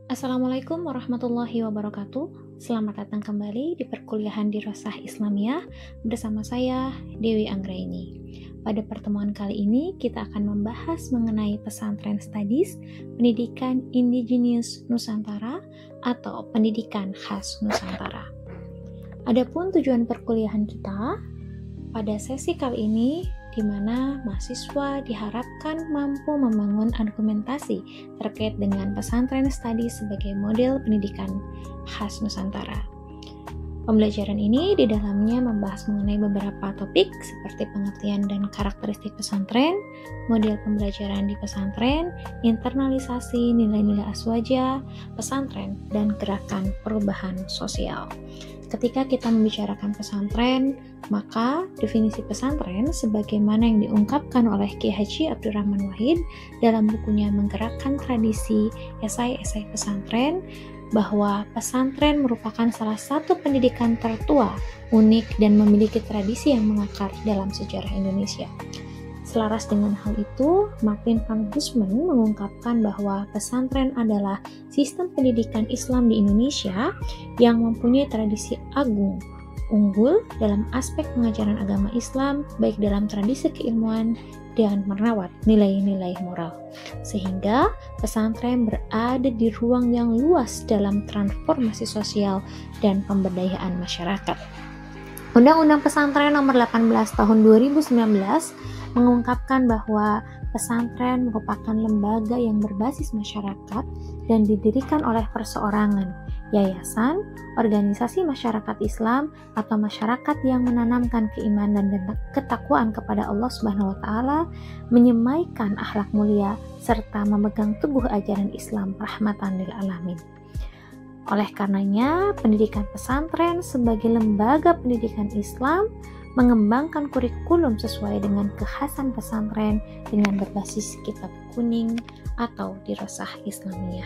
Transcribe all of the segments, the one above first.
Assalamualaikum warahmatullahi wabarakatuh. Selamat datang kembali di perkuliahan Dirasah Islamiyah bersama saya, Dewi Anggraini. Pada pertemuan kali ini, kita akan membahas mengenai pesantren studies, pendidikan indigenous Nusantara atau pendidikan khas Nusantara. Adapun tujuan perkuliahan kita pada sesi kali ini, di mana mahasiswa diharapkan mampu membangun argumentasi terkait dengan pesantren studies sebagai model pendidikan khas Nusantara. Pembelajaran ini di dalamnya membahas mengenai beberapa topik seperti pengertian dan karakteristik pesantren, model pembelajaran di pesantren, internalisasi nilai-nilai aswaja, pesantren, dan gerakan perubahan sosial. Ketika kita membicarakan pesantren, maka definisi pesantren sebagaimana yang diungkapkan oleh Kiai Haji Abdurrahman Wahid dalam bukunya Menggerakkan Tradisi Esai-esai Pesantren, bahwa pesantren merupakan salah satu pendidikan tertua, unik, dan memiliki tradisi yang mengakar dalam sejarah Indonesia. Selaras dengan hal itu, Martin van Huysman mengungkapkan bahwa pesantren adalah sistem pendidikan Islam di Indonesia yang mempunyai tradisi agung, unggul dalam aspek pengajaran agama Islam, baik dalam tradisi keilmuan dan merawat nilai-nilai moral. Sehingga pesantren berada di ruang yang luas dalam transformasi sosial dan pemberdayaan masyarakat. Undang-Undang Pesantren Nomor 18 Tahun 2019 mengungkapkan bahwa pesantren merupakan lembaga yang berbasis masyarakat dan didirikan oleh perseorangan, yayasan, organisasi masyarakat Islam, atau masyarakat yang menanamkan keimanan dan ketakwaan kepada Allah Subhanahu wa Ta'ala, menyemaikan akhlak mulia, serta memegang teguh ajaran Islam rahmatan lil alamin. Oleh karenanya, pendidikan pesantren sebagai lembaga pendidikan Islam mengembangkan kurikulum sesuai dengan kekhasan pesantren dengan berbasis kitab kuning atau dirasah Islamiyah.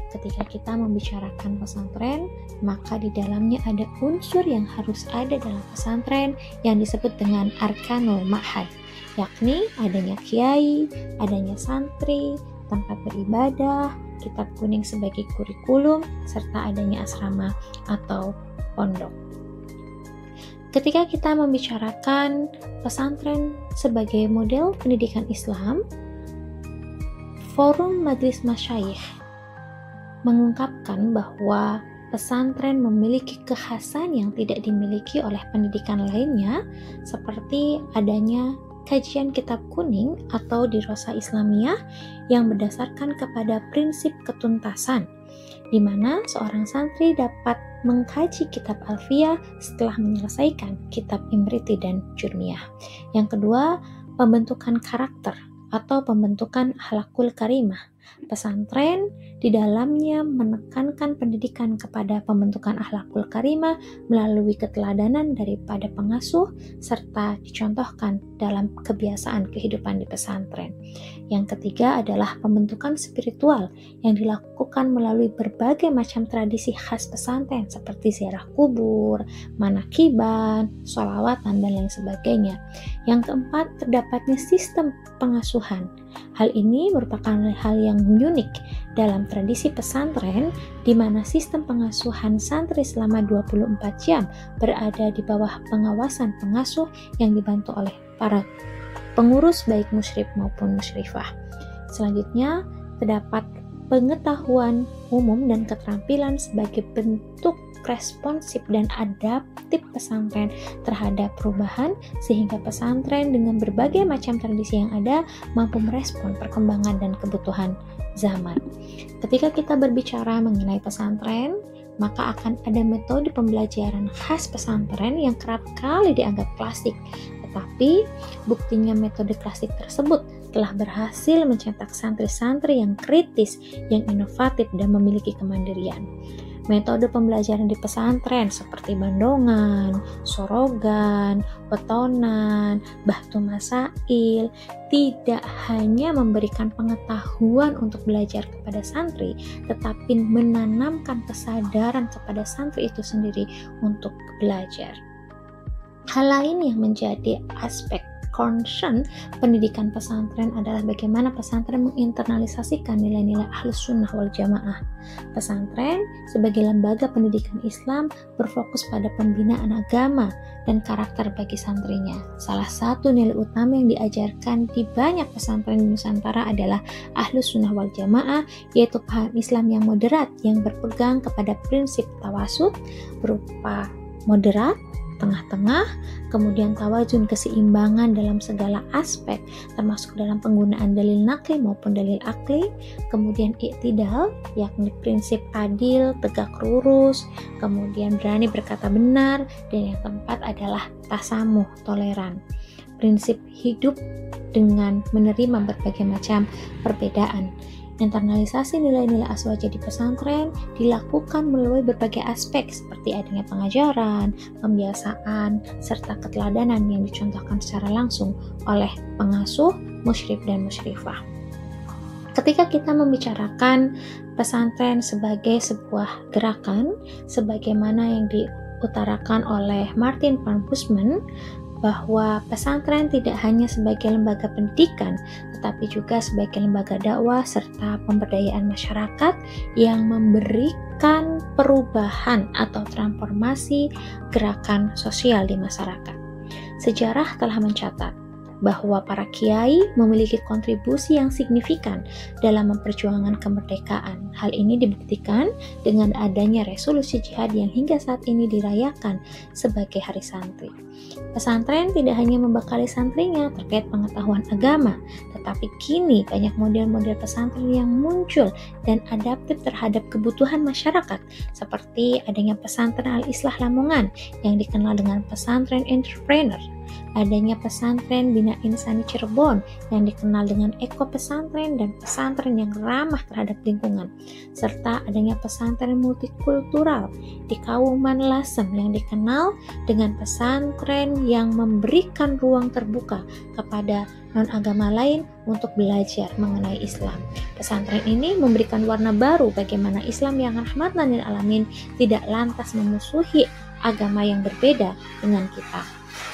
Ketika kita membicarakan pesantren, maka di dalamnya ada unsur yang harus ada dalam pesantren yang disebut dengan arkanul ma'had, yakni adanya kiai, adanya santri, tempat beribadah, kitab kuning sebagai kurikulum, serta adanya asrama atau pondok. Ketika kita membicarakan pesantren sebagai model pendidikan Islam, Forum Majelis Masyayikh mengungkapkan bahwa pesantren memiliki kekhasan yang tidak dimiliki oleh pendidikan lainnya, seperti adanya kajian kitab kuning atau dirasah Islamiyah yang berdasarkan kepada prinsip ketuntasan, di mana seorang santri dapat mengkaji kitab Alfiyah setelah menyelesaikan kitab Imriti dan Jurmiyah. Yang kedua, pembentukan karakter atau pembentukan akhlakul karimah. Pesantren di dalamnya menekankan pendidikan kepada pembentukan akhlakul karimah melalui keteladanan daripada pengasuh serta dicontohkan dalam kebiasaan kehidupan di pesantren. Yang ketiga adalah pembentukan spiritual yang dilakukan melalui berbagai macam tradisi khas pesantren seperti ziarah kubur, manakiban, sholawatan, dan lain sebagainya. Yang keempat, terdapatnya sistem pengasuhan. Hal ini merupakan hal yang unik dalam tradisi pesantren, di mana sistem pengasuhan santri selama 24 jam berada di bawah pengawasan pengasuh yang dibantu oleh para pengurus baik musyrif maupun musyrifah. Selanjutnya, terdapat pengetahuan umum dan keterampilan sebagai bentuk responsif dan adaptif pesantren terhadap perubahan, sehingga pesantren dengan berbagai macam tradisi yang ada mampu merespon perkembangan dan kebutuhan zaman. Ketika kita berbicara mengenai pesantren, maka akan ada metode pembelajaran khas pesantren yang kerap kali dianggap klasik, tetapi buktinya metode klasik tersebut telah berhasil mencetak santri-santri yang kritis, yang inovatif, dan memiliki kemandirian. Metode pembelajaran di pesantren seperti bandongan, sorogan, wetonan, bahtu masail tidak hanya memberikan pengetahuan untuk belajar kepada santri, tetapi menanamkan kesadaran kepada santri itu sendiri untuk belajar. Hal lain yang menjadi aspek concern pendidikan pesantren adalah bagaimana pesantren menginternalisasikan nilai-nilai Ahlus Sunnah wal Jamaah. Pesantren sebagai lembaga pendidikan Islam berfokus pada pembinaan agama dan karakter bagi santrinya. Salah satu nilai utama yang diajarkan di banyak pesantren di Nusantara adalah Ahlus Sunnah wal Jamaah, yaitu paham Islam yang moderat yang berpegang kepada prinsip tawasud berupa moderat, tengah-tengah, kemudian tawazun, keseimbangan dalam segala aspek termasuk dalam penggunaan dalil nakli maupun dalil akli, kemudian i'tidal yakni prinsip adil, tegak lurus, kemudian berani berkata benar, dan yang keempat adalah tasamuh, toleran, prinsip hidup dengan menerima berbagai macam perbedaan. Internalisasi nilai-nilai aswaja di pesantren dilakukan melalui berbagai aspek seperti adanya pengajaran, pembiasaan, serta keteladanan yang dicontohkan secara langsung oleh pengasuh, musyrif, dan musyrifah. Ketika kita membicarakan pesantren sebagai sebuah gerakan, sebagaimana yang diutarakan oleh Martin van Bussmann, bahwa pesantren tidak hanya sebagai lembaga pendidikan, tetapi juga sebagai lembaga dakwah serta pemberdayaan masyarakat yang memberikan perubahan atau transformasi gerakan sosial di masyarakat. Sejarah telah mencatat bahwa para kiai memiliki kontribusi yang signifikan dalam memperjuangkan kemerdekaan. Hal ini dibuktikan dengan adanya resolusi jihad yang hingga saat ini dirayakan sebagai Hari Santri. Pesantren tidak hanya membekali santrinya terkait pengetahuan agama, tetapi kini banyak model-model pesantren yang muncul dan adaptif terhadap kebutuhan masyarakat, seperti adanya pesantren Al-Islah Lamongan yang dikenal dengan pesantren entrepreneur, adanya pesantren Bina Insani Cirebon yang dikenal dengan Eko Pesantren dan pesantren yang ramah terhadap lingkungan, serta adanya pesantren multikultural di Kauman Lasem yang dikenal dengan pesantren yang memberikan ruang terbuka kepada non-agama lain untuk belajar mengenai Islam. Pesantren ini memberikan warna baru bagaimana Islam yang rahmatan lil alamin tidak lantas memusuhi agama yang berbeda dengan kita.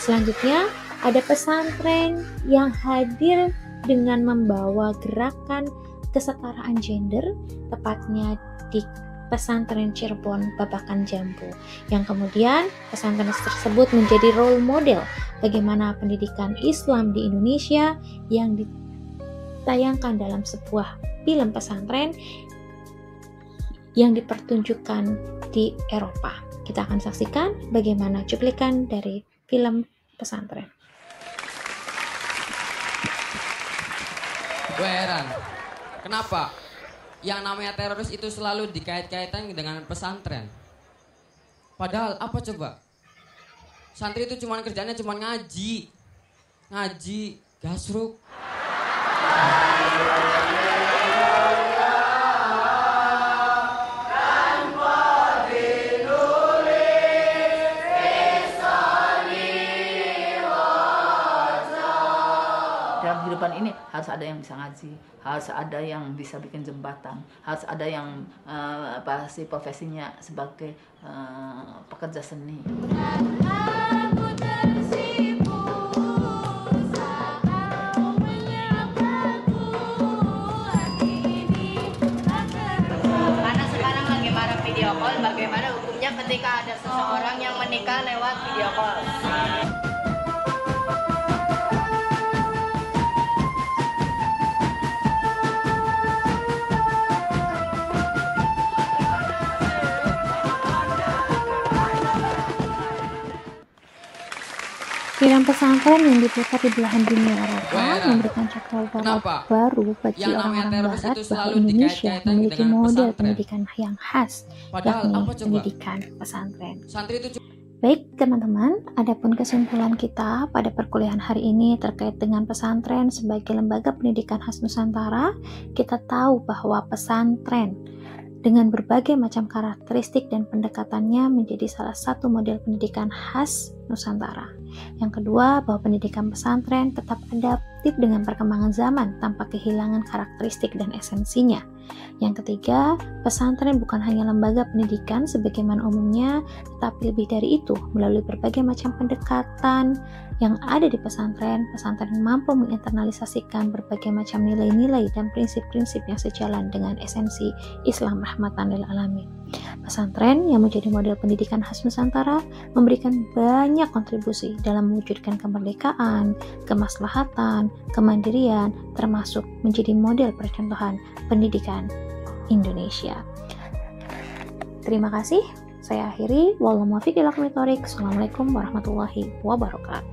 Selanjutnya, ada pesantren yang hadir dengan membawa gerakan kesetaraan gender, tepatnya di pesantren Cirebon Babakan Jambu, yang kemudian pesantren tersebut menjadi role model bagaimana pendidikan Islam di Indonesia yang ditayangkan dalam sebuah film pesantren yang dipertunjukkan di Eropa. Kita akan saksikan bagaimana cuplikan dari film pesantren. Gue heran, kenapa yang namanya teroris itu selalu dikait-kaitan dengan pesantren? Padahal apa coba? Santri itu kerjanya cuma ngaji, gasruk. Dalam kehidupan ini harus ada yang bisa ngaji, harus ada yang bisa bikin jembatan, harus ada yang pasti profesinya sebagai pekerja seni. Karena sekarang lagi marak video call, bagaimana hukumnya ketika ada seseorang yang menikah lewat video call? Film pesantren yang diputar di belahan dunia Eropa memberikan cakrawala baru bagi orang-orang Barat bahwa Indonesia memiliki model pendidikan yang khas, yakni pendidikan pesantren. Baik teman-teman, adapun kesimpulan kita pada perkuliahan hari ini terkait dengan pesantren sebagai lembaga pendidikan khas Nusantara, kita tahu bahwa pesantren dengan berbagai macam karakteristik dan pendekatannya menjadi salah satu model pendidikan khas Nusantara. Yang kedua, bahwa pendidikan pesantren tetap adaptif dengan perkembangan zaman tanpa kehilangan karakteristik dan esensinya. Yang ketiga, pesantren bukan hanya lembaga pendidikan sebagaimana umumnya, tetapi lebih dari itu, melalui berbagai macam pendekatan yang ada di pesantren, pesantren mampu menginternalisasikan berbagai macam nilai-nilai dan prinsip-prinsip yang sejalan dengan esensi Islam rahmatan lil alamin. Pesantren yang menjadi model pendidikan khas Nusantara memberikan banyak kontribusi dalam mewujudkan kemerdekaan, kemaslahatan, kemandirian, termasuk menjadi model percontohan pendidikan Indonesia. Terima kasih. Saya akhiri. Wallahualam. Assalamualaikum warahmatullahi wabarakatuh.